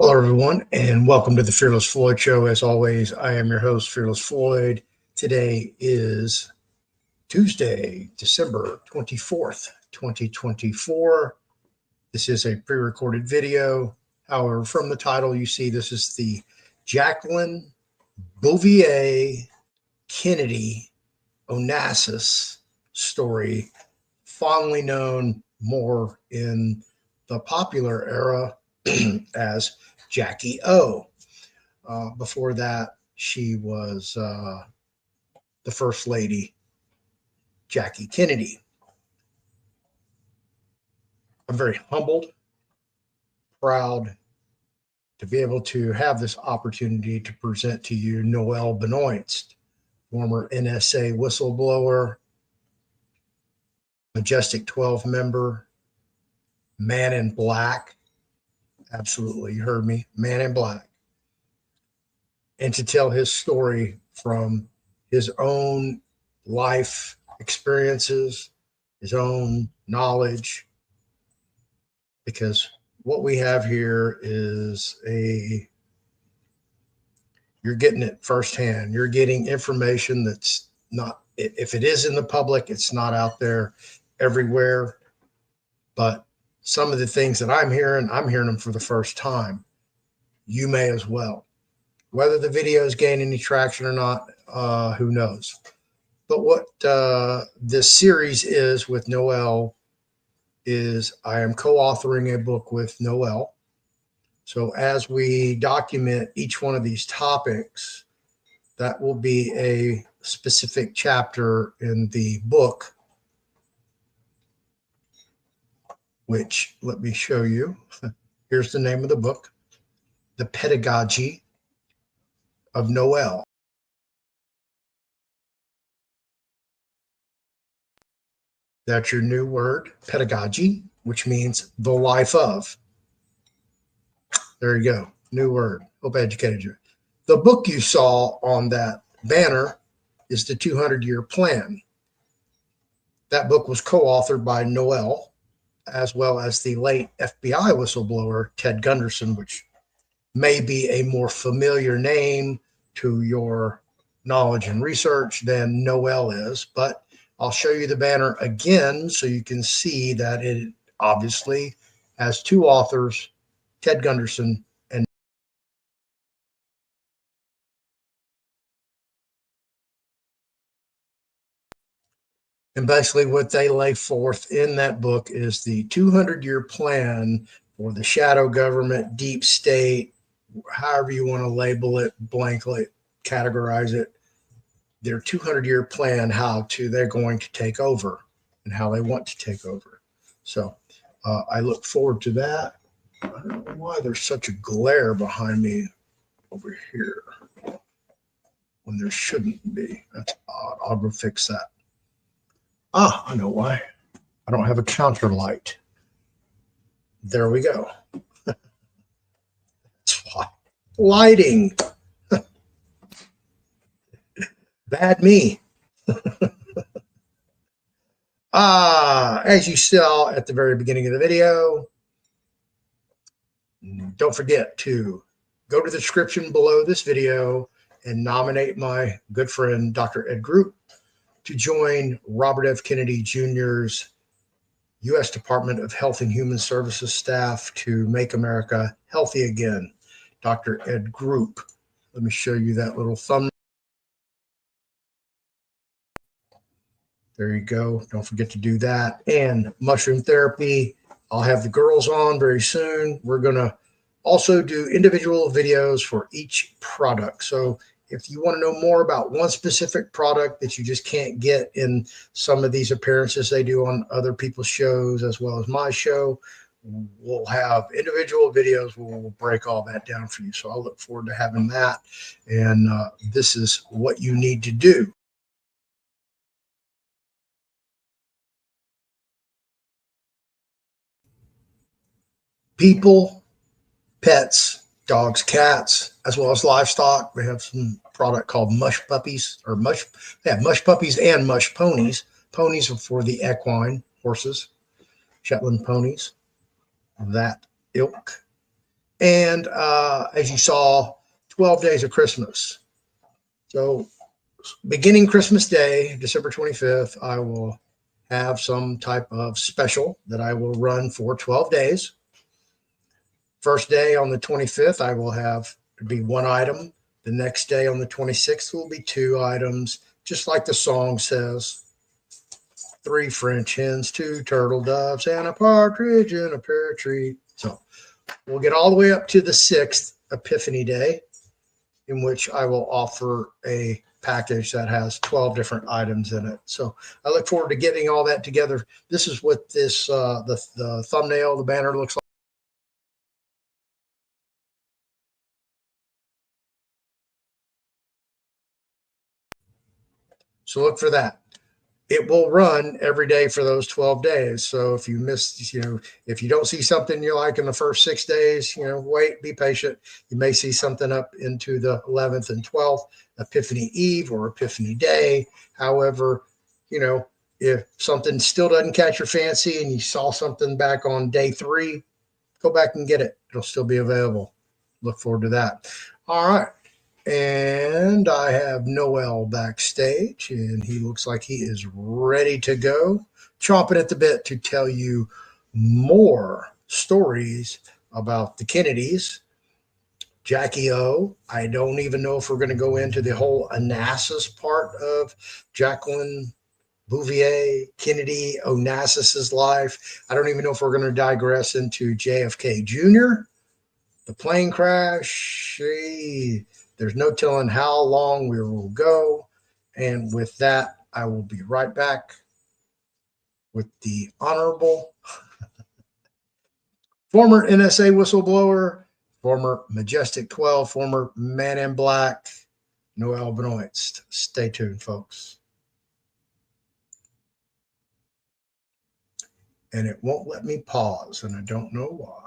Hello, everyone, and welcome to the Fearless Floyd Show. As always, I am your host, Fearless Floyd. Today is Tuesday, December 24th, 2024. This is a pre-recorded video. However, from the title, you see this is the Jacqueline Bouvier Kennedy Onassis story, fondly known more in the popular era as Jackie O. Before that, she was the First Lady, Jackie Kennedy. I'm very humbled, proud to be able to have this opportunity to present to you Noel Benoist, former NSA whistleblower, Majestic 12 member, Man in Black. Absolutely, you heard me, Man in Black. And to tell his story from his own life experiences, his own knowledge, because what we have here is you're getting it firsthand. You're getting information that's not, if it is in the public, it's not out there everywhere. But some of the things that I'm hearing them for the first time. You may as well. Whether the videos gain any traction or not, who knows? But what this series is with Noel is I am co-authoring a book with Noel. So as we document each one of these topics, that will be a specific chapter in the book, which let me show you. Here's the name of the book, The Pedagogy of Noel. That's your new word, pedagogy, which means the life of. There you go, new word. Hope I educated you. The book you saw on that banner is the 200-year plan. That book was co-authored by Noel, as well as the late FBI whistleblower, Ted Gunderson, which may be a more familiar name to your knowledge and research than Noel is. But I'll show you the banner again so you can see that it obviously has two authors, Ted Gunderson and basically what they lay forth in that book is the 200-year plan for the shadow government, deep state, however you want to label it, blankly categorize it, their 200-year plan, how they're going to take over and how they want to take over. So I look forward to that. I don't know why there's such a glare behind me over here when there shouldn't be. That's odd. I'll go fix that. I know why. I don't have a counter light. There we go. That's why. Lighting. Bad me. As you saw at the very beginning of the video, don't forget to go to the description below this video and nominate my good friend, Dr. Ed Group, to join Robert F. Kennedy Jr.'s U.S. Department of Health and Human Services staff to make America healthy again. Dr. Ed Group. Let me show you that little thumbnail. There you go. Don't forget to do that. And mushroom therapy. I'll have the girls on very soon. We're going to also do individual videos for each product. So if you want to know more about one specific product that you just can't get in some of these appearances they do on other people's shows, as well as my show, we'll have individual videos where we'll break all that down for you. So I'll look forward to having that. And this is what you need to do. People, pets, dogs, cats, as well as livestock. We have some product called mush puppies, or mush puppies and mush ponies. Ponies are for the equine horses, Shetland ponies, that ilk. And as you saw, 12 days of Christmas. So beginning Christmas Day, December 25th, I will have some type of special that I will run for 12 days. First day on the 25th, I will have to be one item. The next day on the 26th will be two items, just like the song says. 3 French hens, 2 turtle doves, and a partridge in a pear tree. So we'll get all the way up to the 6th, Epiphany Day, in which I will offer a package that has 12 different items in it. So I look forward to getting all that together. This is what this the thumbnail, the banner looks like. So look for that. It will run every day for those 12 days. So if you miss, if you don't see something you like in the first 6 days, wait, be patient. You may see something up into the 11th and 12th, Epiphany Eve or Epiphany Day. However, if something still doesn't catch your fancy and you saw something back on day 3, go back and get it. It'll still be available. Look forward to that. All right. And I have Noel backstage, and he looks like he is ready to go, chomping at the bit to tell you more stories about the Kennedys. Jackie O, I don't even know if we're going to go into the whole Onassis part of Jacqueline Bouvier Kennedy Onassis's life. I don't even know if we're going to digress into JFK Jr., the plane crash. There's no telling how long we will go. And with that, I will be right back with the Honorable former NSA whistleblower, former Majestic 12, former Man in Black, Noel Benoist. Stay tuned, folks. And it won't let me pause, and I don't know why.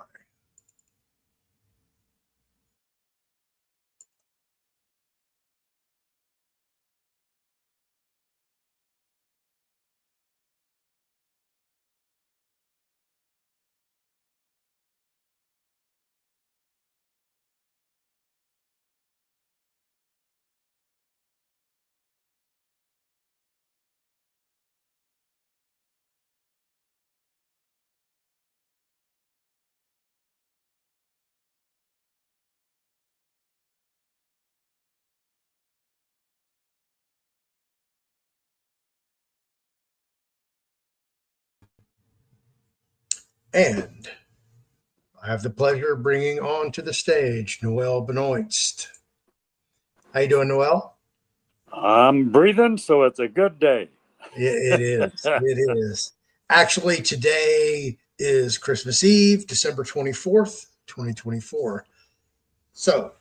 And I have the pleasure of bringing on to the stage Noel Benoist. How you doing, Noel? I'm breathing, so it's a good day. It is. It is. Actually, today is Christmas Eve, December 24th, 2024. So,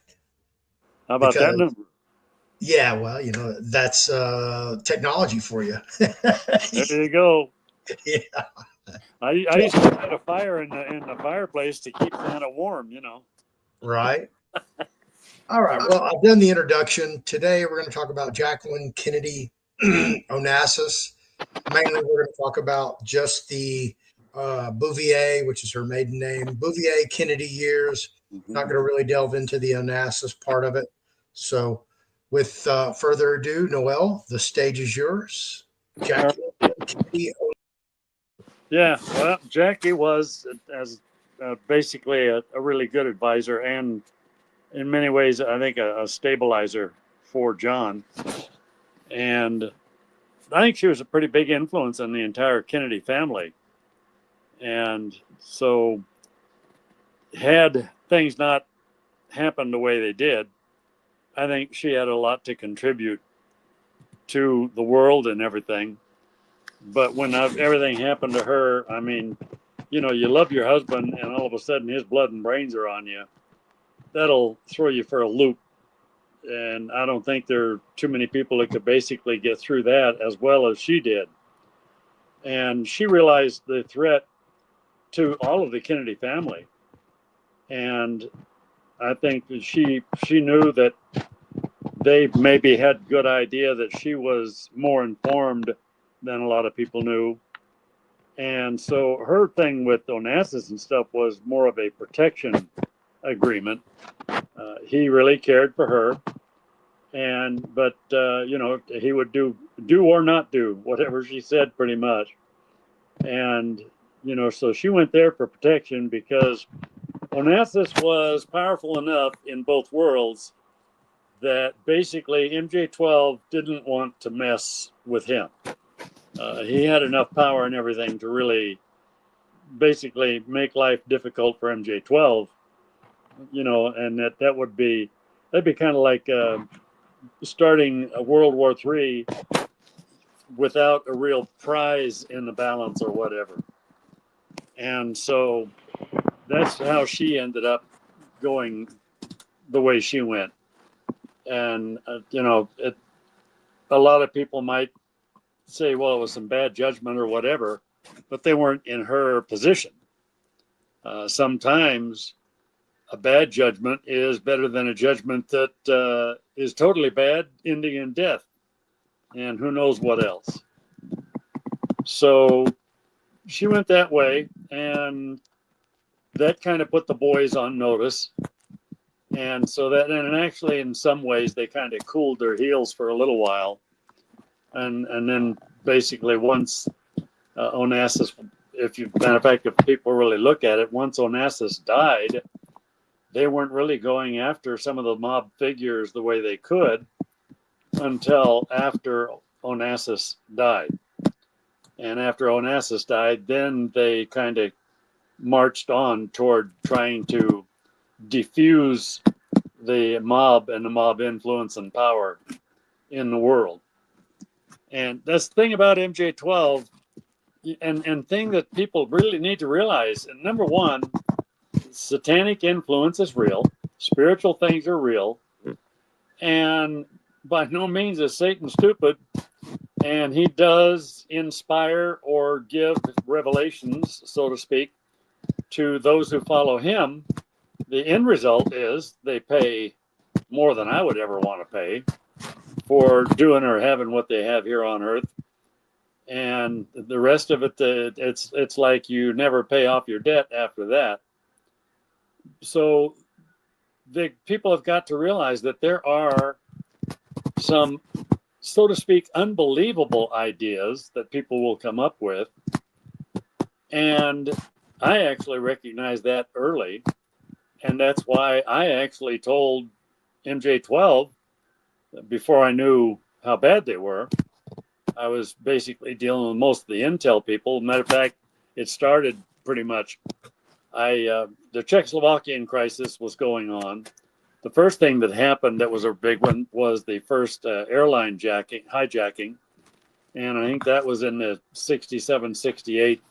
How about that because, number? yeah, well, that's technology for you. There you go. Yeah. I used to light a fire in the fireplace to keep Santa warm. Right. All right. Well, I've done the introduction. Today, we're going to talk about Jacqueline Kennedy Onassis. Mainly, we're going to talk about just the Bouvier, which is her maiden name, Bouvier Kennedy years. Not going to really delve into the Onassis part of it. So, with further ado, Noel, the stage is yours. Jacqueline Kennedy. Yeah, well, Jackie was as basically a really good advisor and in many ways, I think, a stabilizer for John. And I think she was a pretty big influence on the entire Kennedy family. And so, had things not happened the way they did, I think she had a lot to contribute to the world and everything. But when everything happened to her, I mean, you love your husband and all of a sudden his blood and brains are on you. That'll throw you for a loop. And I don't think there are too many people that could basically get through that as well as she did. And she realized the threat to all of the Kennedy family. And I think that she knew that they maybe had good idea that she was more informed than a lot of people knew. And so her thing with Onassis and stuff was more of a protection agreement. He really cared for her, but he would do or not do whatever she said, pretty much. And so she went there for protection because Onassis was powerful enough in both worlds that basically MJ12 didn't want to mess with him. He had enough power and everything to really basically make life difficult for MJ12, and that'd be kind of like starting a World War III without a real prize in the balance or whatever. And so that's how she ended up going the way she went. And, a lot of people might say, well, it was some bad judgment or whatever, but they weren't in her position. Sometimes a bad judgment is better than a judgment that is totally bad, ending in death, and who knows what else. So she went that way, and that kind of put the boys on notice. And so and actually in some ways they kind of cooled their heels for a little while. And then basically once Onassis, matter of fact, if people really look at it, once Onassis died, they weren't really going after some of the mob figures the way they could until after Onassis died. And after Onassis died, then they kind of marched on toward trying to diffuse the mob and the mob influence and power in the world. And that's the thing about MJ12, and thing that people really need to realize. And number one, satanic influence is real. Spiritual things are real. And by no means is Satan stupid. And he does inspire or give revelations, so to speak, to those who follow him. The end result is they pay more than I would ever want to pay for doing or having what they have here on earth. And the rest of it, it's like you never pay off your debt after that. So the people have got to realize that there are some, so to speak, unbelievable ideas that people will come up with. And I actually recognized that early. And that's why I actually told MJ12, before I knew how bad they were. I was basically dealing with most of the intel people. Matter of fact, it started pretty much. The Czechoslovakian crisis was going on. The first thing that happened that was a big one was the first airline hijacking. And I think that was in the 67, 68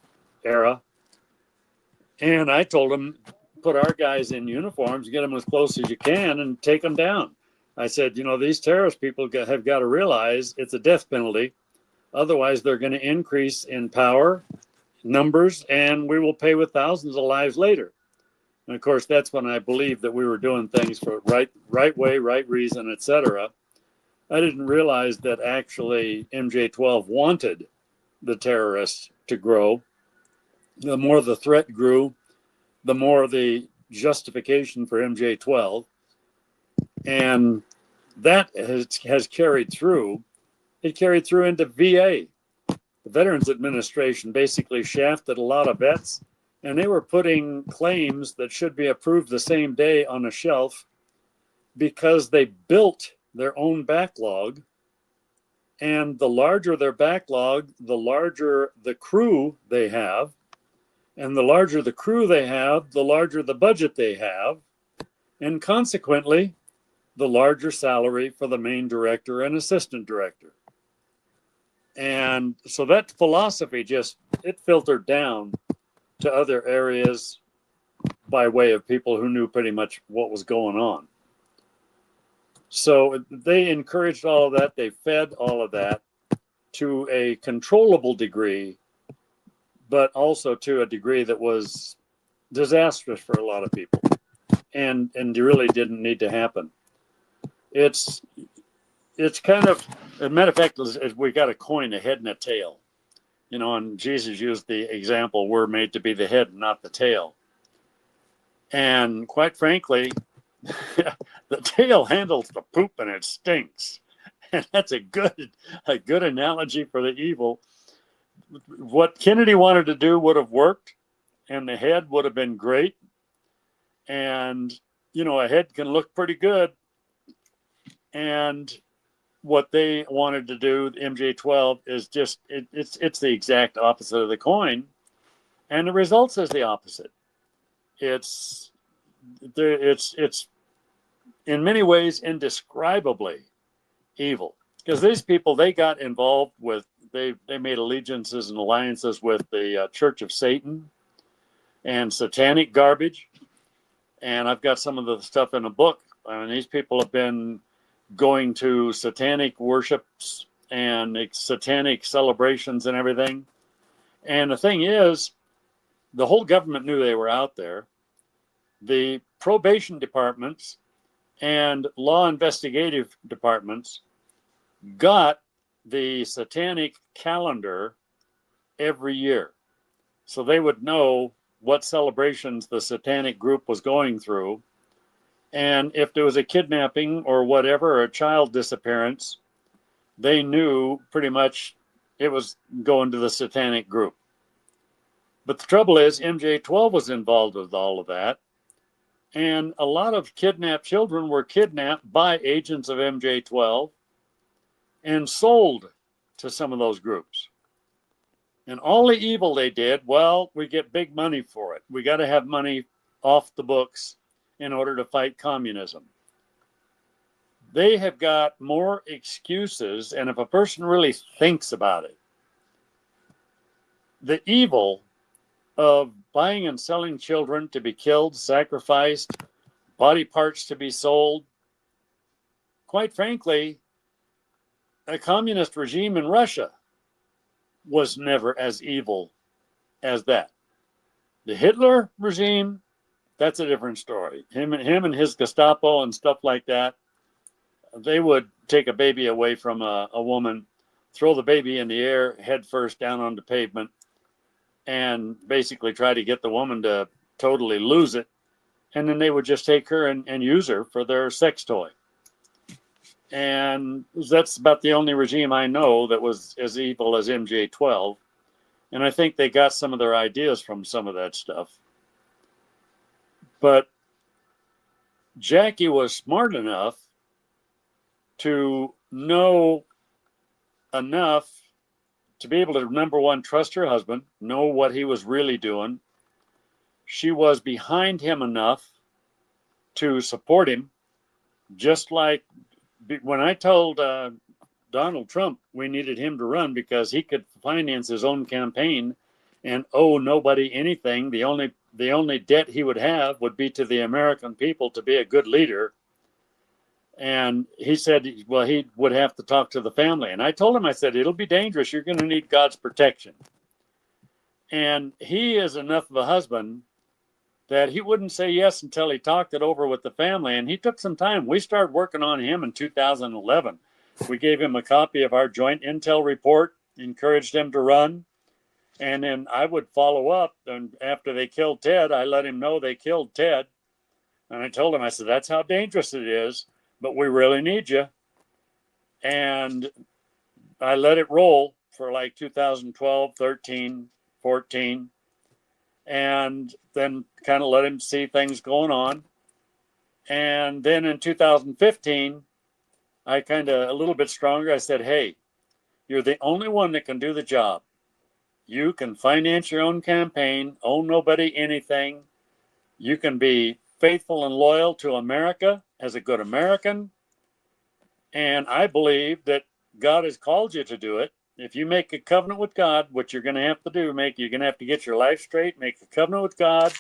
era. And I told them, put our guys in uniforms, get them as close as you can and take them down. I said, these terrorist people have got to realize it's a death penalty. Otherwise, they're going to increase in power, numbers, and we will pay with thousands of lives later. And of course, that's when I believed that we were doing things for right way, right reason, etc. I didn't realize that actually MJ12 wanted the terrorists to grow. The more the threat grew, the more the justification for MJ12. And that has carried through. It carried through into VA. The Veterans Administration basically shafted a lot of vets, and they were putting claims that should be approved the same day on a shelf because they built their own backlog. And the larger their backlog, the larger the crew they have. And the larger the crew they have, the larger the budget they have. And consequently, the larger salary for the main director and assistant director. And so that philosophy it filtered down to other areas by way of people who knew pretty much what was going on. So they encouraged all of that. They fed all of that to a controllable degree, but also to a degree that was disastrous for a lot of people. And really didn't need to happen. It's kind of, as a matter of fact, we got a coin, a head and a tail. And Jesus used the example, we're made to be the head, not the tail. And quite frankly, the tail handles the poop and it stinks. And that's a good analogy for the evil. What Kennedy wanted to do would have worked, and the head would have been great. And, a head can look pretty good. And what they wanted to do, MJ12, is just, it's the exact opposite of the coin. And the results is the opposite. It's in many ways indescribably evil, because these people, they got involved with, they made allegiances and alliances with the Church of Satan and satanic garbage. And I've got some of the stuff in a book. I mean, these people have been going to satanic worships and satanic celebrations and everything. And the thing is, the whole government knew they were out there. The probation departments and law investigative departments got the satanic calendar every year. So they would know what celebrations the satanic group was going through. And if there was a kidnapping or whatever, or a child disappearance, they knew pretty much it was going to the satanic group. But the trouble is, MJ12 was involved with all of that. And a lot of kidnapped children were kidnapped by agents of MJ12 and sold to some of those groups. And all the evil they did, well, we get big money for it. We got to have money off the books in order to fight communism. They have got more excuses, and if a person really thinks about it, the evil of buying and selling children to be killed, sacrificed, body parts to be sold, quite frankly, a communist regime in Russia was never as evil as that. The Hitler regime, that's a different story. Him and his Gestapo and stuff like that, they would take a baby away from a woman, throw the baby in the air head first down on the pavement, and basically try to get the woman to totally lose it. And then they would just take her and use her for their sex toy. And that's about the only regime I know that was as evil as MJ12. And I think they got some of their ideas from some of that stuff. But Jackie was smart enough to know enough to be able to, number one, trust her husband, know what he was really doing. She was behind him enough to support him, just like when I told Donald Trump we needed him to run because he could finance his own campaign and owe nobody anything. The only debt he would have would be to the American people to be a good leader. And he said, well, he would have to talk to the family. And I told him, I said, it'll be dangerous. You're going to need God's protection. And he is enough of a husband that he wouldn't say yes until he talked it over with the family. And he took some time. We started working on him in 2011. We gave him a copy of our joint intel report, encouraged him to run. And then I would follow up. And after they killed Ted, I let him know they killed Ted. And I told him, I said, that's how dangerous it is, but we really need you. And I let it roll for like 2012, 13, 14. And then kind of let him see things going on. And then in 2015, I kind of a little bit stronger. I said, hey, you're the only one that can do the job. You can finance your own campaign, owe nobody anything. You can be faithful and loyal to America as a good American. And I believe that God has called you to do it. If you make a covenant with God, what you're going to have to do, you're going to have to get your life straight, make a covenant with God,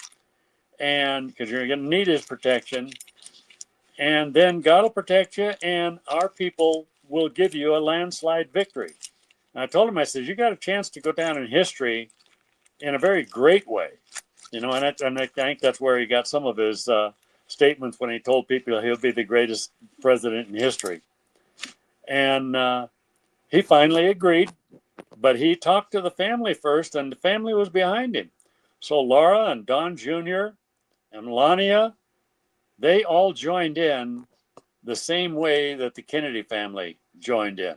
and because you're going to need his protection. And then God will protect you, and our people will give you a landslide victory. And I told him, I said, you got a chance to go down in history in a very great way. And I think that's where he got some of his statements when he told people he'll be the greatest president in history. And he finally agreed, but he talked to the family first, and the family was behind him. So Laura and Don Jr. and Melania, they all joined in the same way that the Kennedy family joined in.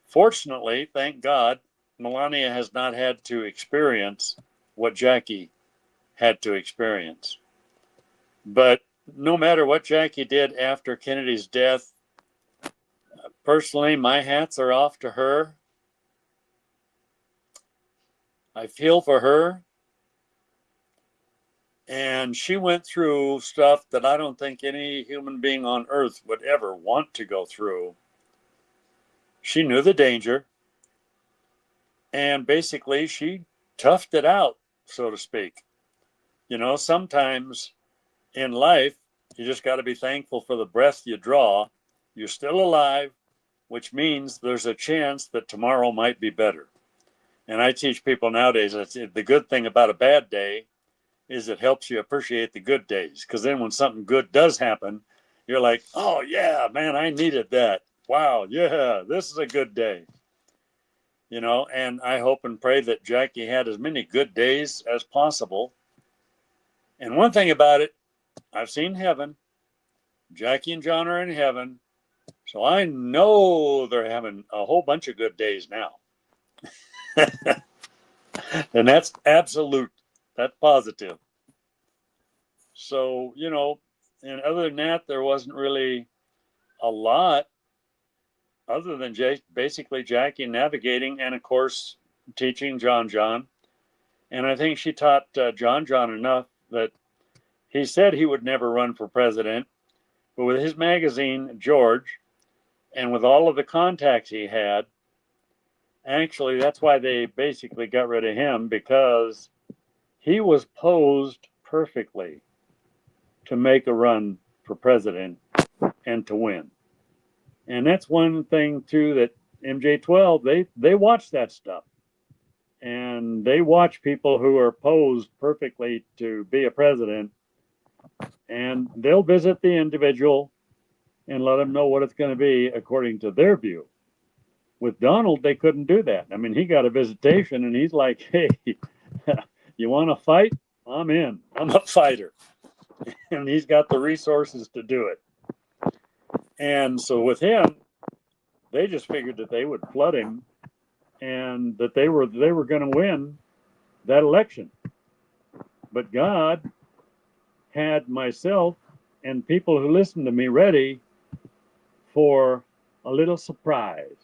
Fortunately, thank God, Melania has not had to experience what Jackie had to experience. But no matter what Jackie did after Kennedy's death, personally, my hats are off to her. I feel for her. And she went through stuff that I don't think any human being on earth would ever want to go through. She knew the danger. And basically, she toughed it out, so to speak. You know, sometimes in life, you just got to be thankful for the breath you draw. You're still alive, which means there's a chance that tomorrow might be better. And I teach people nowadays that the good thing about a bad day is it helps you appreciate the good days. Because then when something good does happen, you're like, oh, yeah, man, I needed that. Wow, yeah, this is a good day. You know, and I hope and pray that Jackie had as many good days as possible. And one thing about it, I've seen heaven. Jackie and John are in heaven. So I know they're having a whole bunch of good days now. And that's absolute. That's positive. So, you know, and other than that, there wasn't really a lot other than basically Jackie navigating and, of course, teaching John. And I think she taught John enough that he said he would never run for president. But with his magazine, George, and with all of the contacts he had, actually, that's why they basically got rid of him, because he was posed perfectly to make a run for president and to win. And that's one thing, too, that MJ12, they watch that stuff. And they watch people who are posed perfectly to be a president, and they'll visit the individual and let them know what it's going to be according to their view. With Donald, they couldn't do that. I mean, he got a visitation and he's like, hey, you want to fight? I'm in. I'm a fighter. And he's got the resources to do it. And so with him, they just figured that they would flood him and that they were going to win that election. But God had myself and people who listened to me ready for a little surprise.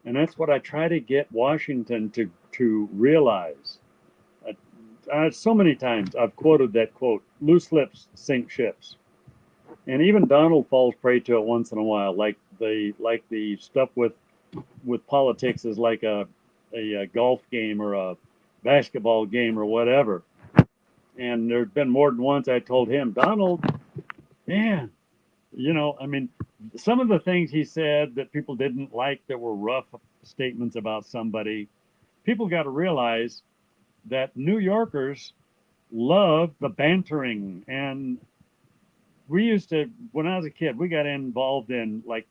And that's what I try to get Washington to realize. So many times I've quoted that quote, loose lips sink ships. And even Donald falls prey to it once in a while, like the stuff with politics is like a golf game or a basketball game or whatever. And there's been more than once I told him, Donald, man, you know, I mean, some of the things he said that people didn't like that were rough statements about somebody, people got to realize that New Yorkers love the bantering. And we used to, when I was a kid, we got involved in like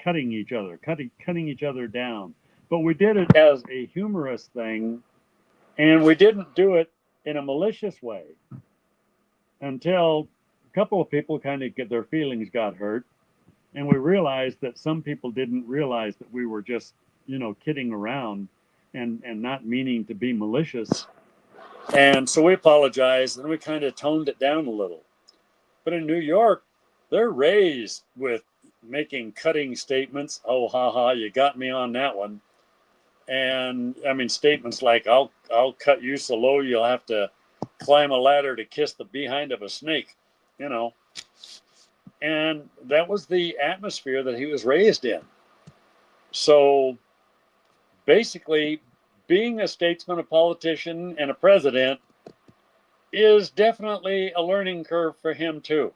cutting each other down. But we did it as a humorous thing, and we didn't do it in a malicious way until a couple of people kind of their feelings got hurt. And we realized that some people didn't realize that we were just, you know, kidding around and not meaning to be malicious. And so we apologized and we kind of toned it down a little. But in New York, they're raised with making cutting statements. Oh, haha, you got me on that one. And I mean, statements like, I'll cut you so low you'll have to climb a ladder to kiss the behind of a snake, you know. And that was the atmosphere that he was raised in. So basically, being a statesman, a politician, and a president is definitely a learning curve for him too.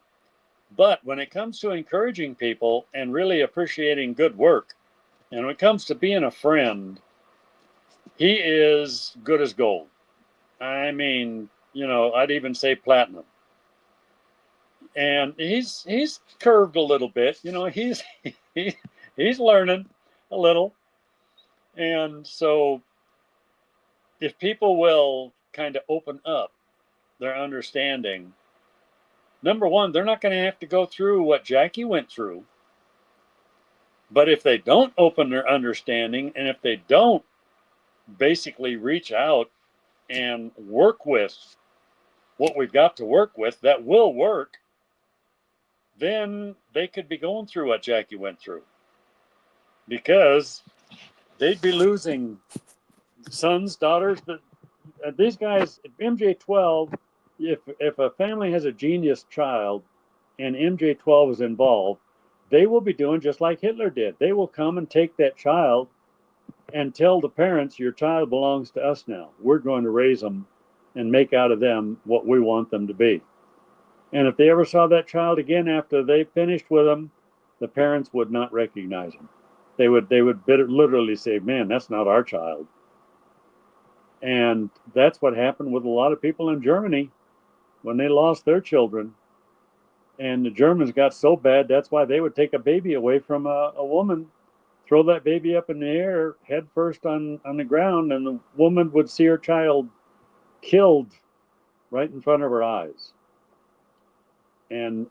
But when it comes to encouraging people and really appreciating good work, and when it comes to being a friend, he is good as gold. I mean, you know, I'd even say platinum. And he's curved a little bit, you know, he's learning a little. And so if people will kind of open up their understanding number one, they're not going to have to go through what Jackie went through. But if they don't open their understanding, and if they don't basically reach out and work with what we've got to work with that will work, then they could be going through what Jackie went through, because they'd be losing sons, daughters. But these guys, MJ12, if a family has a genius child and MJ12 is involved, they will be doing just like Hitler did. They will come and take that child and tell the parents, your child belongs to us now. We're going to raise them and make out of them what we want them to be. And if they ever saw that child again after they finished with them, the parents would not recognize him. They would literally say, man, that's not our child. And that's what happened with a lot of people in Germany when they lost their children. And the Germans got so bad, that's why they would take a baby away from a woman, throw that baby up in the air, head first on the ground, and the woman would see her child killed right in front of her eyes. And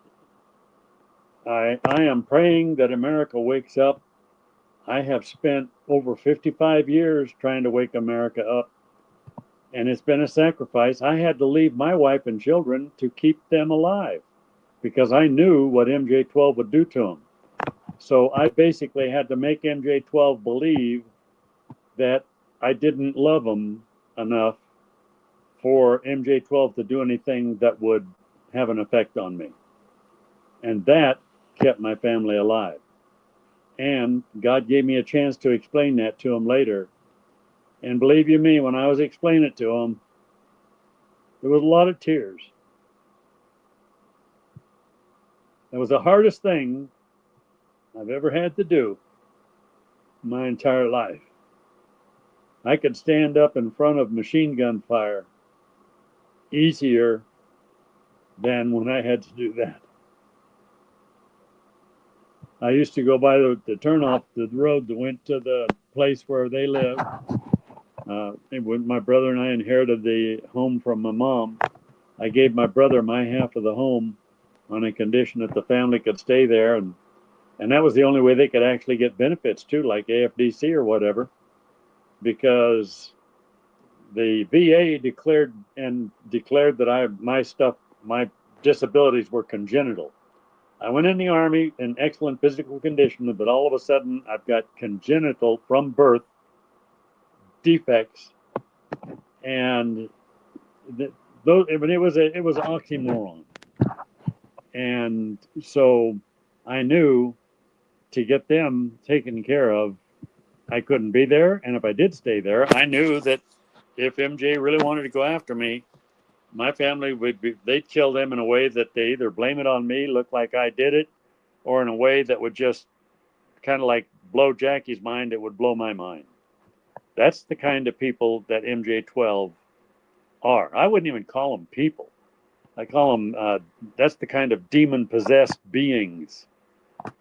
I am praying that America wakes up. I have spent over 55 years trying to wake America up, and it's been a sacrifice. I had to leave my wife and children to keep them alive because I knew what MJ12 would do to them. So I basically had to make MJ12 believe that I didn't love them enough for MJ12 to do anything that would have an effect on me. And that kept my family alive. And God gave me a chance to explain that to him later. And believe you me, when I was explaining it to him, there was a lot of tears. It was the hardest thing I've ever had to do in my entire life. I could stand up in front of machine gun fire easier than when I had to do that. I used to go by the turnoff the road that went to the place where they lived. When my brother and I inherited the home from my mom, I gave my brother my half of the home on a condition that the family could stay there, and that was the only way they could actually get benefits too, like AFDC or whatever, because the VA declared that my disabilities were congenital. I went in the Army in excellent physical condition, but all of a sudden I've got congenital from birth defects, and it was an oxymoron. And so I knew to get them taken care of, I couldn't be there. And if I did stay there, I knew that if MJ really wanted to go after me, my family they'd kill them in a way that they either blame it on me, look like I did it, or in a way that would just kind of like blow Jackie's mind. It would blow my mind. That's the kind of people that MJ12 are. I wouldn't even call them people. I call them, that's the kind of demon-possessed beings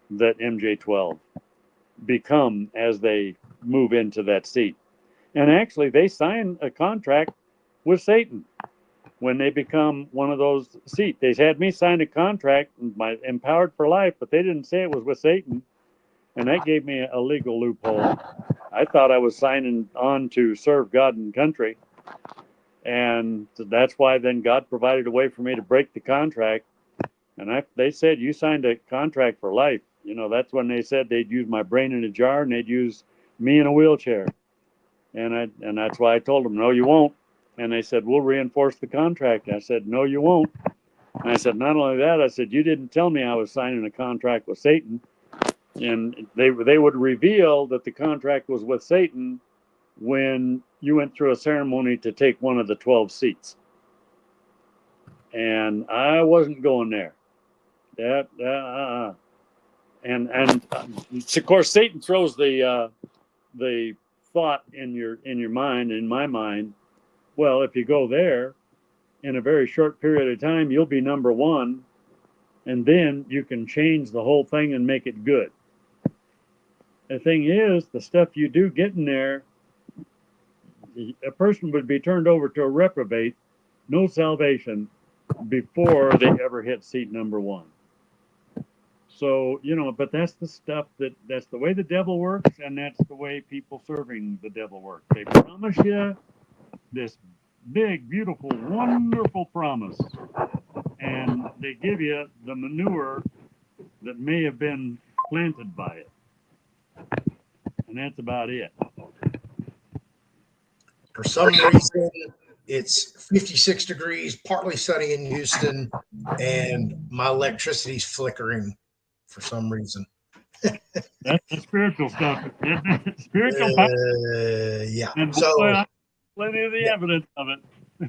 that MJ12 become as they move into that seat. And actually, they sign a contract with Satan when they become one of those seats. They had me sign a contract, empowered for life, but they didn't say it was with Satan. And that gave me a legal loophole. I thought I was signing on to serve God and country. And that's why then God provided a way for me to break the contract. And they said, you signed a contract for life. You know, that's when they said they'd use my brain in a jar and they'd use me in a wheelchair. And that's why I told them, no, you won't. And they said, we'll reinforce the contract. I said, no, you won't. And I said, not only that, I said, you didn't tell me I was signing a contract with Satan. And they would reveal that the contract was with Satan when you went through a ceremony to take one of the 12 seats. And I wasn't going there. And of course, Satan throws the thought in your mind, in my mind, well, if you go there in a very short period of time, you'll be number one, and then you can change the whole thing and make it good. The thing is, the stuff you do getting there, a person would be turned over to a reprobate, no salvation, before they ever hit seat number one. So, but that's the stuff that's the way the devil works, and that's the way people serving the devil work. They promise you this big, beautiful, wonderful promise, and they give you the manure that may have been planted by it. And that's about it. For some reason, it's 56 degrees, partly sunny in Houston, and my electricity's flickering for some reason. That's the spiritual stuff. Spiritual power. Yeah. And So boy, I have plenty of the evidence of it.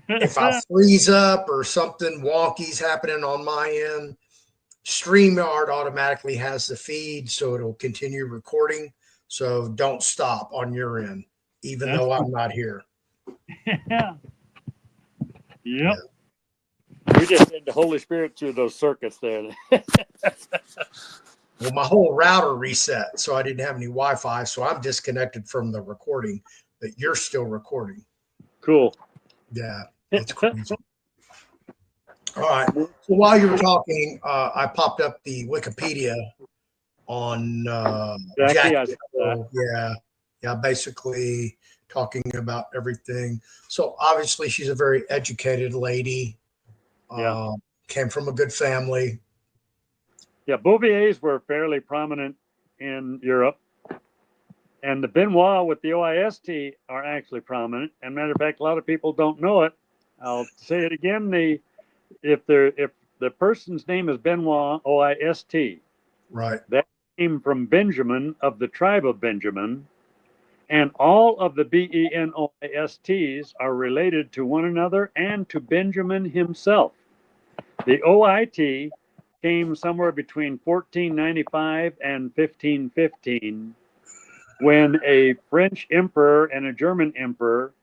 if I freeze up or something wonky's happening on my end, StreamYard automatically has the feed, so it'll continue recording. So don't stop on your end, even though I'm not here. Yeah. Yep. We just had the Holy Spirit through those circuits there. Well, my whole router reset, so I didn't have any Wi-Fi, so I'm disconnected from the recording, but you're still recording. Cool. Yeah, it's crazy. All right. So while you were talking, I popped up the Wikipedia on Jackie. So, yeah, basically talking about everything. So obviously she's a very educated lady. Came from a good family. Yeah, Bouviers were fairly prominent in Europe. And the Benoist with the OIST are actually prominent. And matter of fact, a lot of people don't know it. I'll say it again. If the person's name is Benoist, OIST, right, that came from Benjamin of the tribe of Benjamin. And all of the Benoists are related to one another and to Benjamin himself. The OIT came somewhere between 1495 and 1515 when a French emperor and a German emperor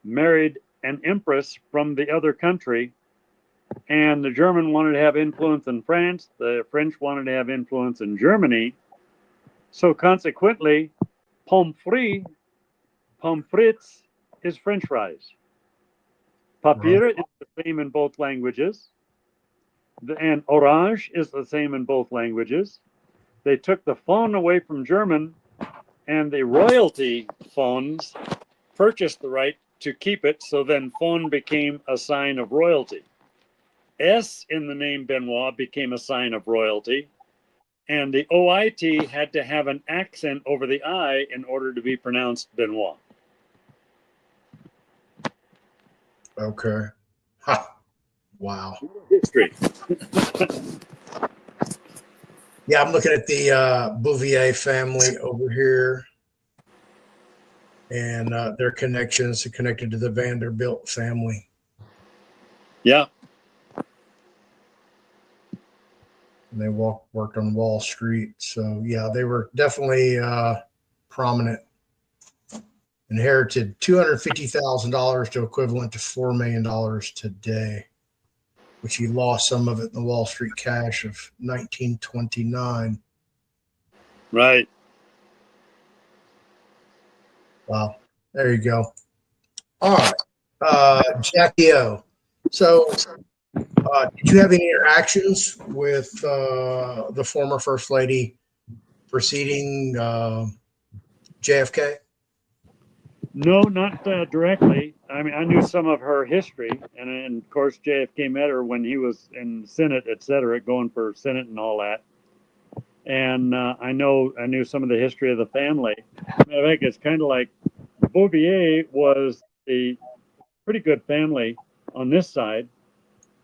married an empress from the other country, and the German wanted to have influence in France, the French wanted to have influence in Germany. So consequently, pommes frites is French fries. Papier is the same in both languages. And orange is the same in both languages. They took the phone away from German, and the royalty phones purchased the right to keep it, so then phone became a sign of royalty. S in the name Benoist became a sign of royalty, and the OIT had to have an accent over the I in order to be pronounced Benoist. Okay. Ha. Wow. History. Yeah, I'm looking at the Bouvier family over here, and their connections are connected to the Vanderbilt family. Yeah. And they worked on Wall Street. So, yeah, they were definitely prominent. Inherited $250,000 to equivalent to $4 million today, which he lost some of it in the Wall Street crash of 1929. Right. Wow. There you go. All right. Jackie O. So did you have any interactions with the former First Lady preceding JFK? No, not directly. I mean, I knew some of her history, and of course, JFK met her when he was in the Senate, et cetera, going for Senate and all that. And I knew some of the history of the family. Matter of fact, it's kind of like Bouvier was a pretty good family on this side,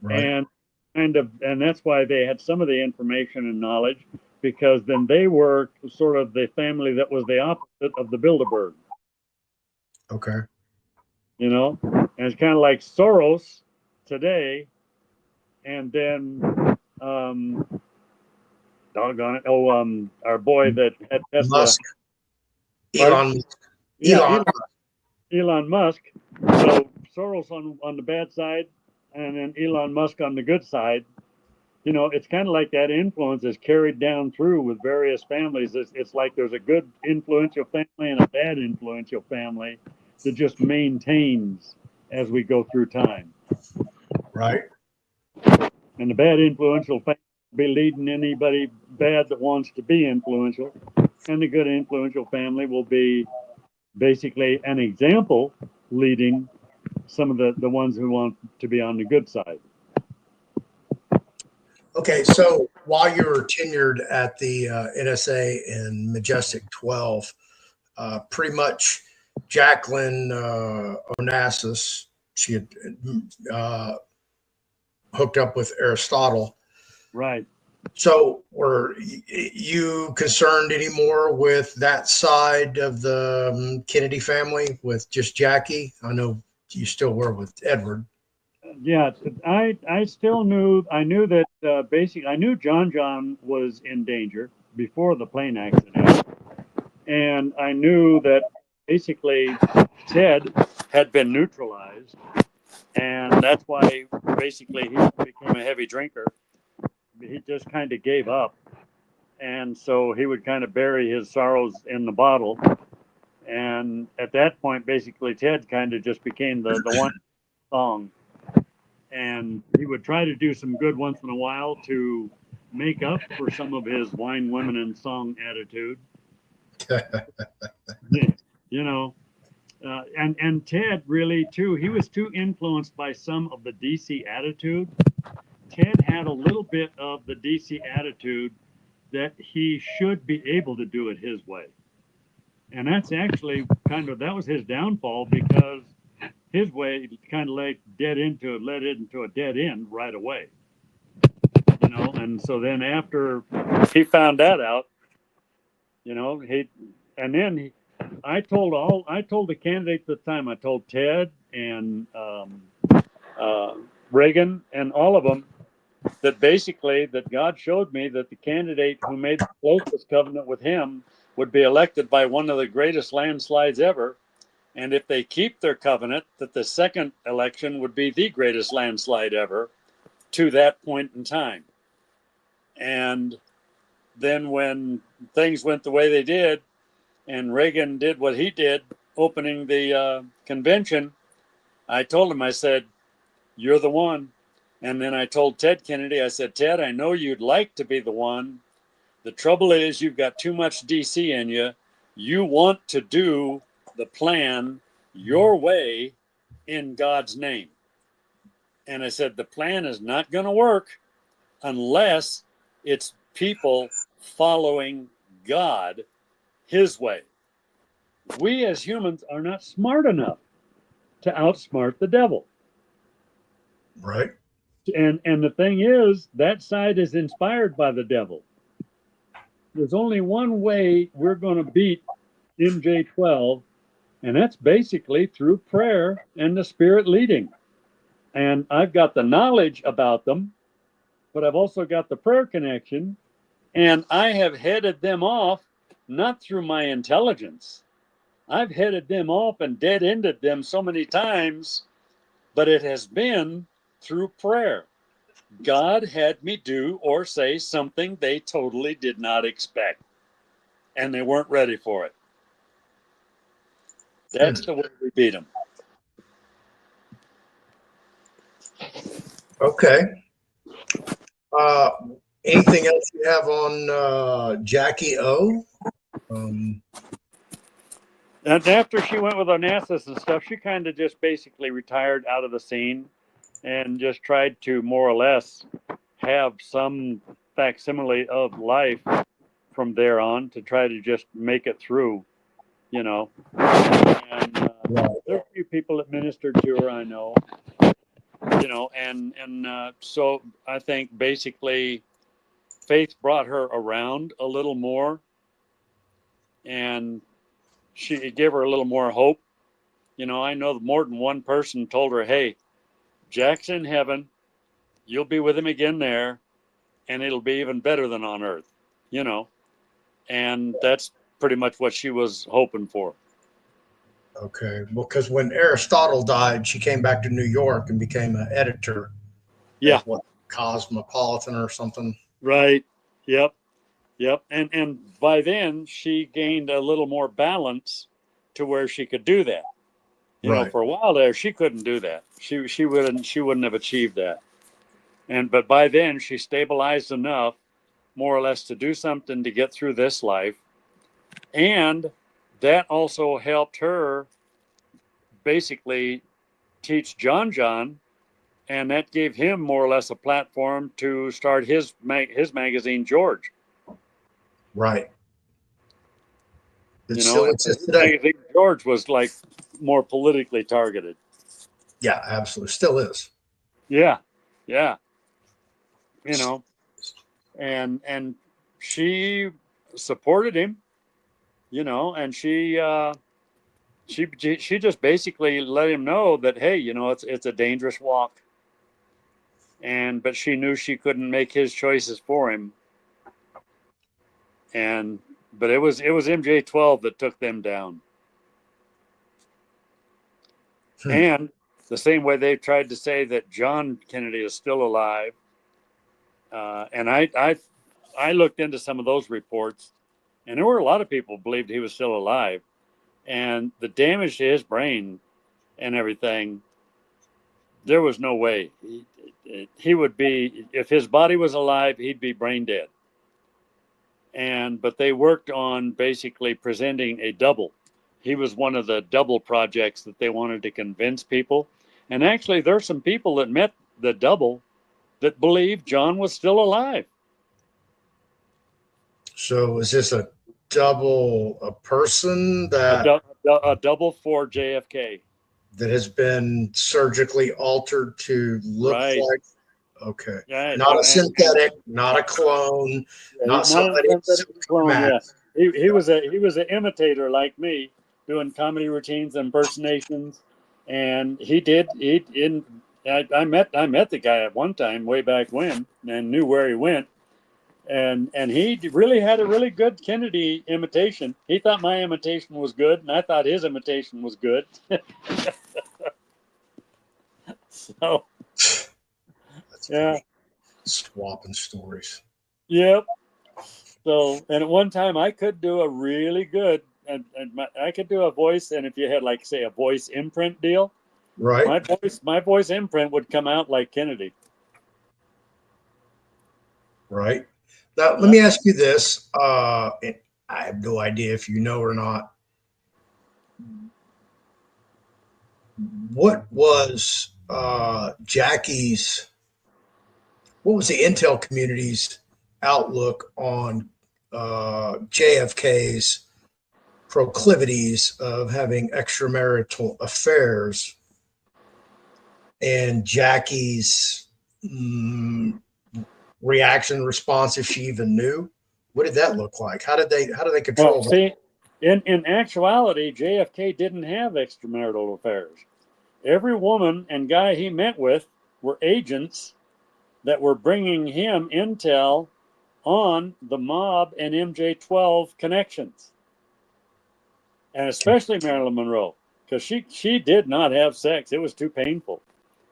right. and that's why they had some of the information and knowledge, because then they were sort of the family that was the opposite of the Bilderberg. Okay. And it's kind of like Soros today, and then doggone it, our boy that had Tesla, Musk. Elon Musk. So Soros on the bad side, and then Elon Musk on the good side. It's kind of like that influence is carried down through with various families. It's like there's a good influential family and a bad influential family that just maintains as we go through time. Right. And the bad influential family will be leading anybody bad that wants to be influential. And the good influential family will be basically an example leading some of the ones who want to be on the good side. Okay, so while you were tenured at the NSA in Majestic 12, pretty much Jacqueline Onassis, she had hooked up with Aristotle. Right. So were you concerned anymore with that side of the Kennedy family with just Jackie? I know you still were with Edward. Yeah, I still I knew that basically, I knew John was in danger before the plane accident. And I knew that basically Ted had been neutralized. And that's why basically he became a heavy drinker. He just kind of gave up. And so he would kind of bury his sorrows in the bottle. And at that point, basically, Ted kind of just became the one song. And he would try to do some good once in a while to make up for some of his wine, women, and song attitude. You know, and Ted really too, he was too influenced by some of the DC attitude. Ted had a little bit of the DC attitude that he should be able to do it his way. And that's actually that was his downfall, because his way kind of led into a dead end right away. You know, and so then after he found that out, you know, I told the candidates at the time, I told Ted and Reagan and all of them that basically that God showed me that the candidate who made the closest covenant with him would be elected by one of the greatest landslides ever. And if they keep their covenant, that the second election would be the greatest landslide ever to that point in time. And then when things went the way they did, and Reagan did what he did, opening the convention, I told him, I said, "You're the one." And then I told Ted Kennedy, I said, "Ted, I know you'd like to be the one. The trouble is you've got too much DC in you. You want to do the plan your way in God's name." And I said, the plan is not going to work unless it's people following God his way. We as humans are not smart enough to outsmart the devil. Right. And the thing is, that side is inspired by the devil. There's only one way we're going to beat MJ12, and that's basically through prayer and the Spirit leading. And I've got the knowledge about them, but I've also got the prayer connection, and I have headed them off not through my intelligence. I've headed them off and dead-ended them so many times, but it has been through prayer. God had me do or say something they totally did not expect, and they weren't ready for it. That's the way we beat them. Okay. Anything else you have on Jackie O? And after she went with Onassis and stuff, she kind of just basically retired out of the scene and just tried to more or less have some facsimile of life from there on to try to just make it through, you know. And there are a few people that ministered to her, I know, you know, and so I think basically faith brought her around a little more, and she gave her a little more hope. You know, I know more than one person told her, "Hey, Jack's in heaven. You'll be with him again there, and it'll be even better than on earth," you know. And that's pretty much what she was hoping for. Okay. Well, because when Aristotle died, she came back to New York and became an editor. Yeah. At what, Cosmopolitan or something? Right. Yep. Yep. And by then she gained a little more balance to where she could do that. You know, for a while there, she couldn't do that. She wouldn't have achieved that. But by then she stabilized enough, more or less, to do something to get through this life. And that also helped her basically teach John, and that gave him more or less a platform to start his magazine, George. Right. It You know, still and exists his today. magazine, George, was like more politically targeted. Yeah, absolutely. Still is. Yeah, yeah. You know, and she supported him. You know, and she just basically let him know that, hey, you know, it's a dangerous walk. But she knew she couldn't make his choices for him. But it was MJ-12 that took them down. And the same way they tried to say that John Kennedy is still alive. And I looked into some of those reports, and there were a lot of people who believed he was still alive. And the damage to his brain and everything, there was no way he would be, if his body was alive, he'd be brain dead. But they worked on basically presenting a double. He was one of the double projects that they wanted to convince people. And actually, there's some people that met the double that believed John was still alive. So is this a person that A double for JFK. that has been surgically altered to look Right. like? Okay. Yeah, Not a synthetic, not a clone, not he's not somebody a synthetic clone. Yeah, he Yeah. was an imitator like me, doing comedy routines, impersonations, and I met the guy at one time way back when, and knew where he went, and he really had a really good Kennedy imitation. He thought my imitation was good, and I thought his imitation was good. So That's yeah, funny. Swapping stories. yep. So, and at one time I could do a really good, I could do a voice. And if you had, like, say, a voice imprint deal, Right. my voice imprint would come out like Kennedy. Right. Now, let Yeah. me ask you this. And I have no idea if you know or not. What was what was the intel community's outlook on JFK's proclivities of having extramarital affairs and Jackie's reaction response, if she even knew? What did that look like? How did they Well, control that? see, in actuality, JFK didn't have extramarital affairs. Every woman and guy he met with were agents that were bringing him intel on the mob and MJ-12 connections, and especially Marilyn Monroe, because she did not have sex. It was too painful.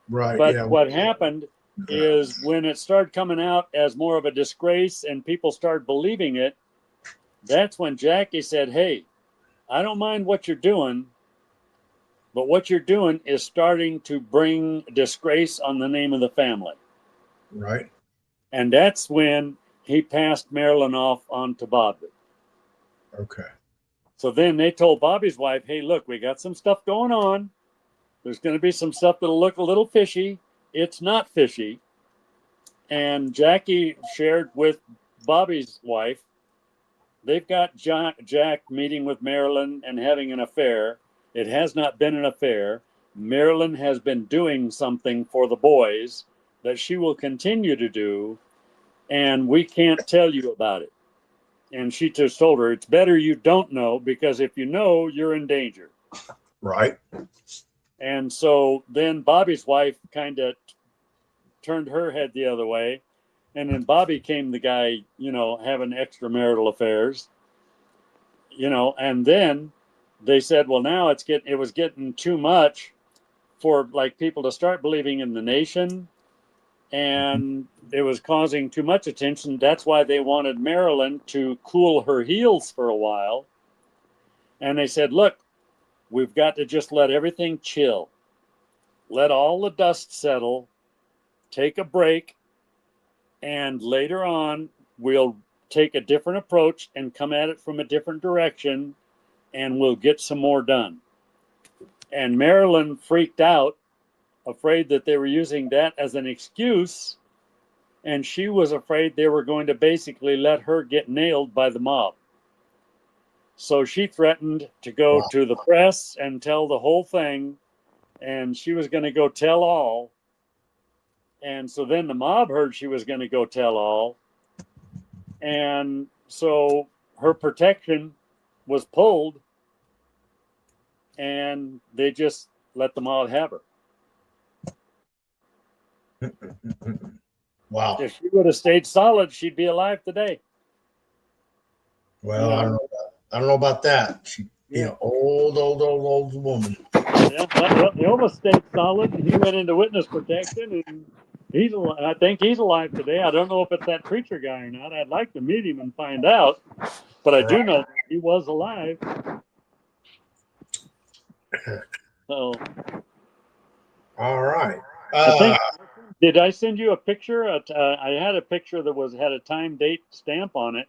Right. But Yeah. what happened is, when it started coming out as more of a disgrace and people started believing it, that's when Jackie said, hey, I don't mind what you're doing, but what you're doing is starting to bring disgrace on the name of the family. Right. And that's when he passed Marilyn off onto Bobby. Okay. So then they told Bobby's wife, hey, look, we got some stuff going on. There's going to be some stuff that'll look a little fishy. It's not fishy. And Jackie shared with Bobby's wife, they've got Jack meeting with Marilyn and having an affair. It has not been an affair. Marilyn has been doing something for the boys that she will continue to do, and we can't tell you about it. And she just told her, it's better you don't know, because if you know, you're in danger. Right. And so then Bobby's wife kind of turned her head the other way. And then Bobby came the guy, having extramarital affairs, and then they said, well, now it was getting too much for, like, people to start believing in the nation, and it was causing too much attention. That's why they wanted Marilyn to cool her heels for a while. And they said, look, we've got to just let everything chill. Let all the dust settle. Take a break. And later on, we'll take a different approach and come at it from a different direction, and we'll get some more done. And Marilyn freaked out, afraid that they were using that as an excuse, and she was afraid they were going to basically let her get nailed by the mob. So she threatened to go to the press and tell the whole thing, and she was going to go tell all. And so then the mob heard she was going to go tell all, and so her protection was pulled, and they just let the mob have her. Wow. If she would have stayed solid, she'd be alive today. Well, I don't know about that. She'd be an old woman. Yeah, well, he almost stayed solid. He went into witness protection, and I think he's alive today. I don't know if it's that preacher guy or not. I'd like to meet him and find out, but I do know that he was alive. So, all right. Did I send you a picture? I had a picture that had a time date stamp on it.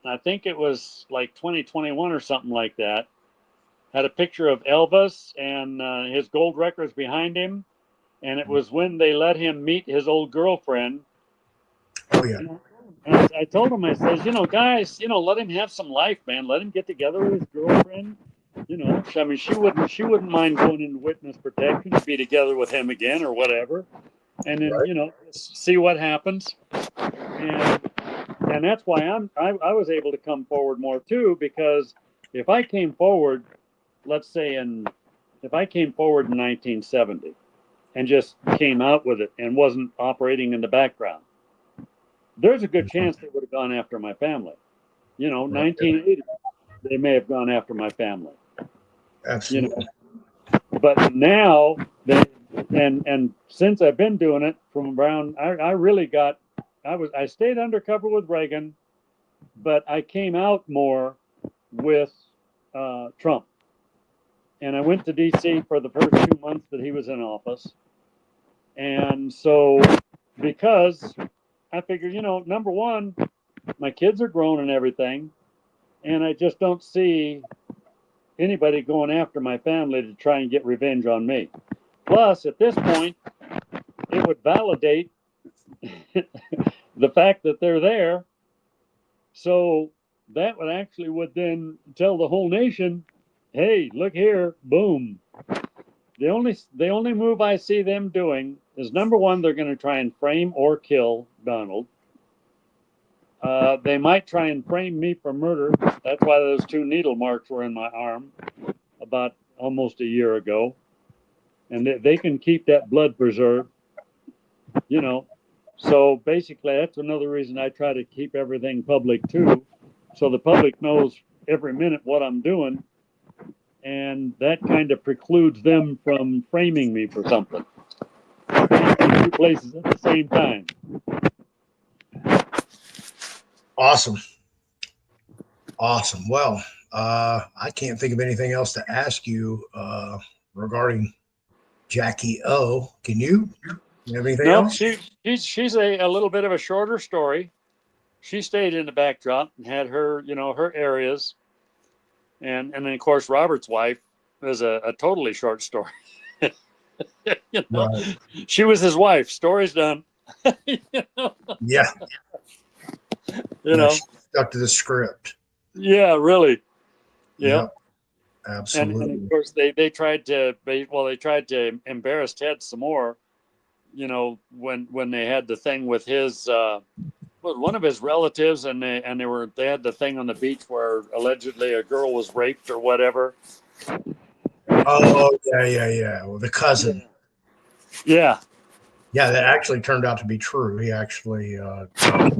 I think it was like 2021 or something like that. Had a picture of Elvis and his gold records behind him. And it was when they let him meet his old girlfriend. Oh, yeah. And I told him, I says, guys, let him have some life, man. Let him get together with his girlfriend. I mean, she wouldn't mind going into witness protection to be together with him again or whatever. And then, see what happens. And that's why I was able to come forward more too, because if I came forward, let's say if I came forward in 1970 and just came out with it and wasn't operating in the background, there's a good chance they would have gone after my family. 1980, they may have gone after my family. Absolutely. But now, and since I've been doing it from around, I stayed undercover with Reagan, but I came out more with Trump. And I went to D.C. for the first 2 months that he was in office. And so, because I figured, number one, my kids are grown and everything, and I just don't see anybody going after my family to try and get revenge on me. Plus, at this point, it would validate the fact that they're there. So that would then tell the whole nation, hey, look here, boom. The only move I see them doing is, number one, they're going to try and frame or kill Donald. They might try and frame me for murder. That's why those 2 needle marks were in my arm about almost a year ago. And they can keep that blood preserved, So basically, that's another reason I try to keep everything public too, so the public knows every minute what I'm doing. And that kind of precludes them from framing me for something. In 2 places at the same time. Awesome. Well, I can't think of anything else to ask you regarding Jackie O. Can you? You have anything else? She's a little bit of a shorter story. She stayed in the backdrop and had her, her areas. And then, of course, Robert's wife is a totally short story. Right. She was his wife. Story's done. Yeah. She stuck to the script. Yeah, really. Yeah. Absolutely. And of course, they tried to embarrass Ted some more. When they had the thing with his one of his relatives, and they had the thing on the beach where allegedly a girl was raped or whatever. Oh yeah. Well, the cousin. Yeah. Yeah, that actually turned out to be true. He actually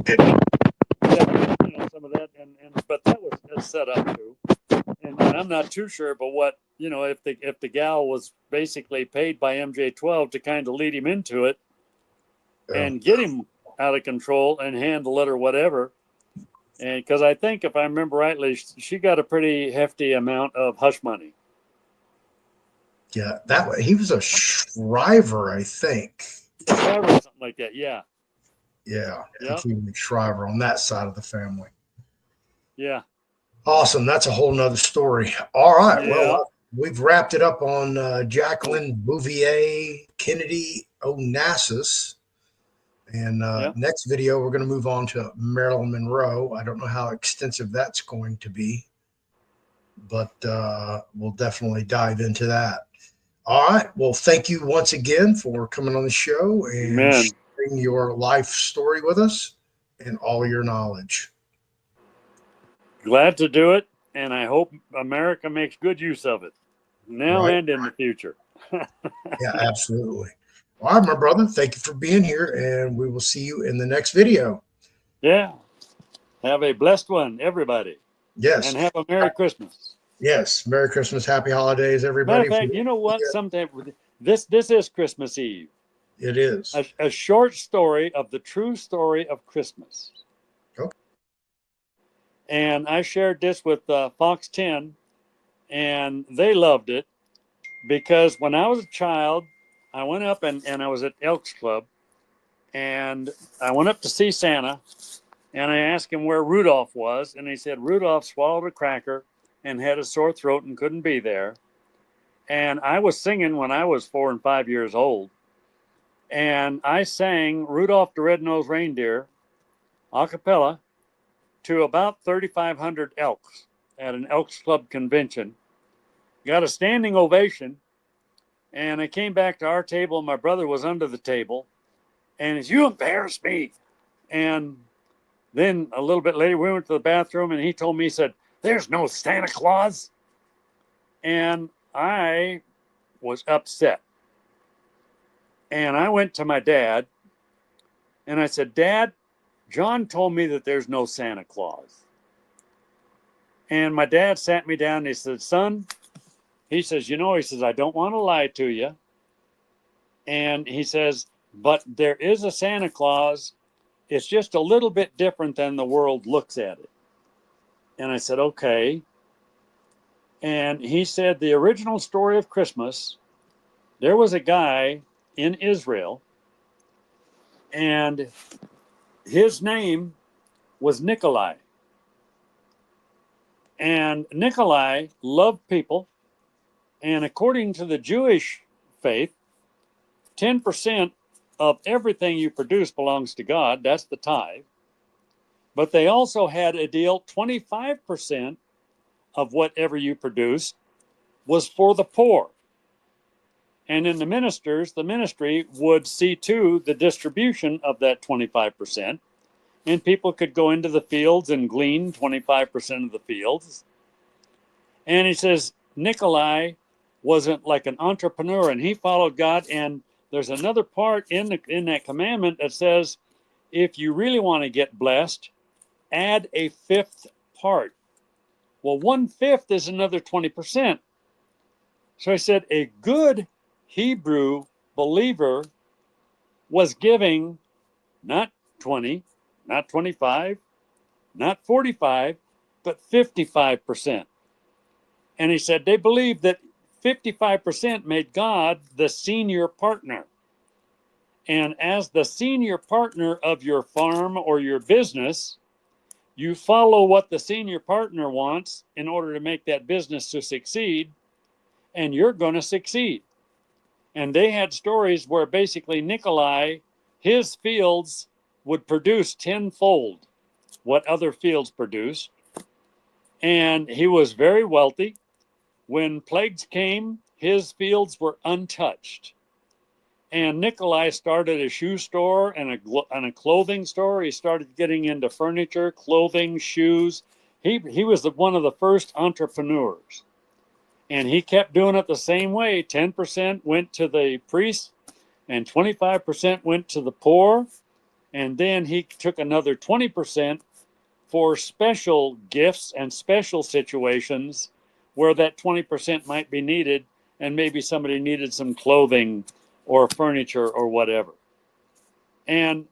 did. Yeah, some of that, but that was set up too. And I'm not too sure, but what if the gal was basically paid by MJ12 to kind of lead him into it and get him out of control and handle it or whatever. And because I think, if I remember rightly, she got a pretty hefty amount of hush money. Yeah, he was a shriver, I think. Something like that, yeah. Yeah, Yep. including Shriver on that side of the family. Yeah. Awesome. That's a whole nother story. All right. Well, Yeah. we've wrapped it up on Jacqueline Bouvier Kennedy Onassis. And Yeah. next video, we're going to move on to Marilyn Monroe. I don't know how extensive that's going to be, but we'll definitely dive into that. All right. Well, thank you once again for coming on the show and Amen. sharing your life story with us and all your knowledge. Glad to do it, and I hope America makes good use of it now Right? and in the future. Yeah, absolutely. All right, my brother. Thank you for being here, and we will see you in the next video. Yeah. Have a blessed one, everybody, Yes. and have a Merry Christmas. Yes. Merry Christmas. Happy holidays, Matter everybody. of fact, you know what? Sometime this is Christmas Eve. It is. A short story of the true story of Christmas. Okay. And I shared this with Fox 10, and they loved it because when I was a child, I went up and I was at Elks Club, and I went up to see Santa, and I asked him where Rudolph was, and he said Rudolph swallowed a cracker and had a sore throat and couldn't be there. And I was singing when I was 4 and 5 years old, and I sang Rudolph the Red-Nosed Reindeer a cappella to about 3,500 Elks at an Elks Club convention. Got a standing ovation, and I came back to our table, and my brother was under the table, and he said, "You embarrassed me." And then a little bit later, we went to the bathroom, and he told me, he said, "There's no Santa Claus." And I was upset. And I went to my dad, and I said, "Dad, John told me that there's no Santa Claus." And my dad sat me down, and he said, "Son," he says, he says, "I don't want to lie to you." And he says, "But there is a Santa Claus. It's just a little bit different than the world looks at it." And I said, "Okay." And he said, the original story of Christmas, there was a guy in Israel, and his name was Nikolai. And Nikolai loved people. And according to the Jewish faith, 10% of everything you produce belongs to God. That's the tithe. But they also had a deal 25% of whatever you produce was for the poor. And in the ministry would see to the distribution of that 25%. And people could go into the fields and glean 25% of the fields. And he says, Nikolai wasn't like an entrepreneur, and he followed God. And there's another part in that commandment that says, if you really want to get blessed, add a fifth part. Well, 1/5 is another 20%. So I said, a good Hebrew believer was giving not 20, not 25, not 45, but 55%. And he said they believed that 55% made God the senior partner. And as the senior partner of your farm or your business, you follow what the senior partner wants in order to make that business to succeed, and you're going to succeed. And they had stories where basically Nikolai, his fields would produce tenfold what other fields produced. And he was very wealthy. When plagues came, his fields were untouched. And Nikolai started a shoe store and a clothing store. He started getting into furniture, clothing, shoes. He was one of the first entrepreneurs. And he kept doing it the same way. 10% went to the priests and 25% went to the poor. And then he took another 20% for special gifts and special situations where that 20% might be needed, and maybe somebody needed some clothing or furniture or whatever. And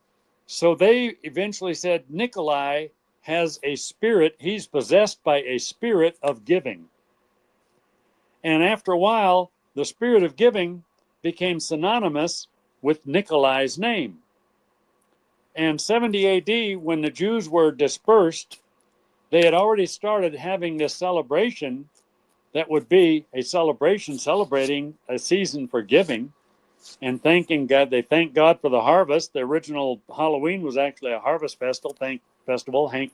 so they eventually said, Nikolai has a spirit, he's possessed by a spirit of giving. And after a while, the spirit of giving became synonymous with Nikolai's name. And 70 AD, when the Jews were dispersed, they had already started having this celebration that would be a celebration celebrating a season for giving and thanking God. They thank God for the harvest. The original Halloween was actually a harvest festival,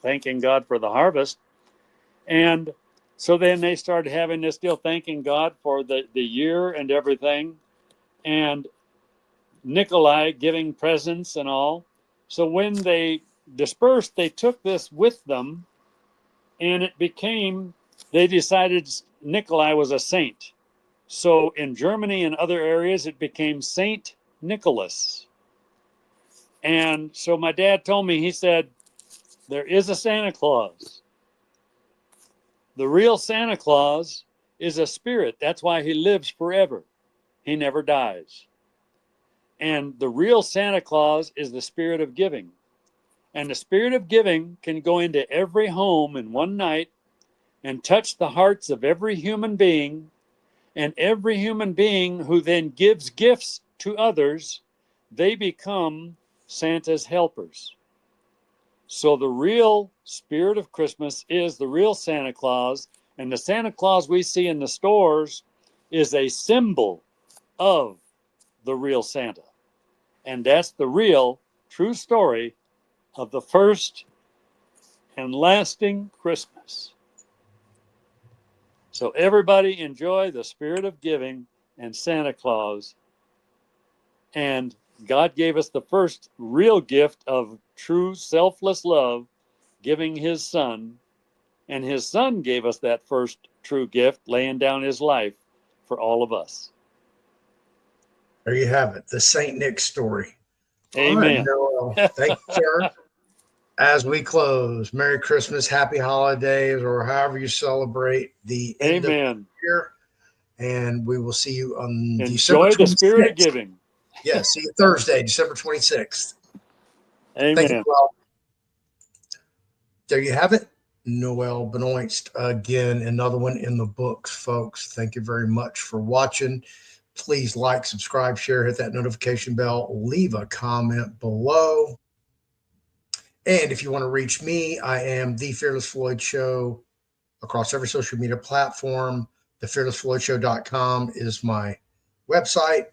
thanking God for the harvest. And so then they started having this deal, thanking God for the year and everything, and Nikolai giving presents and all. So when they dispersed, they took this with them, and it became, they decided Nikolai was a saint. So in Germany and other areas, it became Saint Nicholas. And so my dad told me, he said, there is a Santa Claus. The real Santa Claus is a spirit. That's why he lives forever. He never dies. And the real Santa Claus is the spirit of giving. And the spirit of giving can go into every home in one night and touch the hearts of every human being. And every human being who then gives gifts to others, they become Santa's helpers. So the real spirit of Christmas is the real Santa Claus, and the Santa Claus we see in the stores is a symbol of the real Santa. And that's the real, true story of the first and lasting Christmas. So everybody enjoy the spirit of giving and Santa Claus. And God gave us the first real gift of true selfless love, giving his son. And his son gave us that first true gift, laying down his life for all of us. There you have it, the Saint Nick story. All right, Amen. Noel. Thank you, sir. As we close, Merry Christmas, Happy Holidays, or however you celebrate the end of the Amen. year. And we will see you on December Enjoy the spirit of 26th. giving. Yeah, see you Thursday, December 26th. Thank you, Amen. Noel. There you have it. Noel Benoist again, another one in the books, folks. Thank you very much for watching. Please like, subscribe, share, hit that notification bell, leave a comment below. And if you want to reach me, I am the Fearless Floyd Show across every social media platform. TheFearlessFloydShow.com is my website.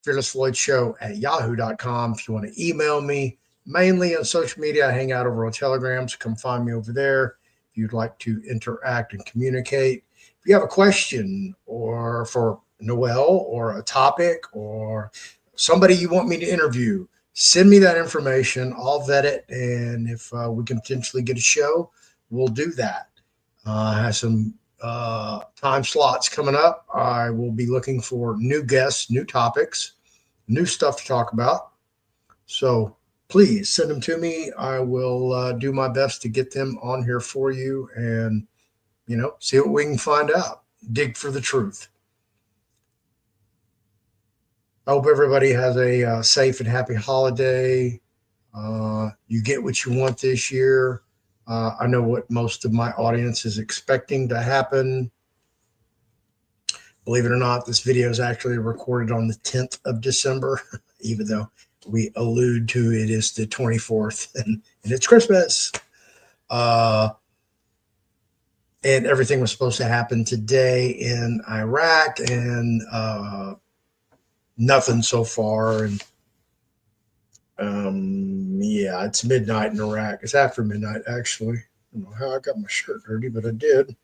FearlessFloydShow@yahoo.com. If you want to email me, mainly on social media, I hang out over on Telegram, so come find me over there if you'd like to interact and communicate. If you have a question or for Noel or a topic or somebody you want me to interview, send me that information. I'll vet it, and if we can potentially get a show, we'll do that. I have some time slots coming up. I will be looking for new guests, new topics, new stuff to talk about. So please send them to me. I will do my best to get them on here for you and, see what we can find out. Dig for the truth. I hope everybody has a safe and happy holiday. You get what you want this year. I know what most of my audience is expecting to happen. Believe it or not, this video is actually recorded on the 10th of December, even though we allude to it is the 24th and it's Christmas. And everything was supposed to happen today in Iraq, and nothing so far. And yeah, it's midnight in Iraq. It's after midnight, actually. I don't know how I got my shirt dirty, but I did.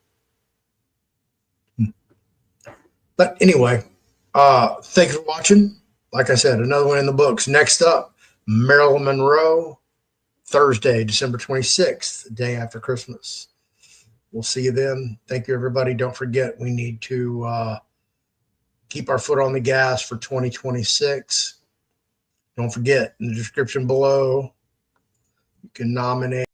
But anyway, thanks for watching. Like I said, another one in the books. Next up, Marilyn Monroe, Thursday, December 26th, the day after Christmas. We'll see you then. Thank you, everybody. Don't forget, we need to keep our foot on the gas for 2026. Don't forget, in the description below, you can nominate.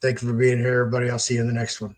Thank you for being here, everybody. I'll see you in the next one.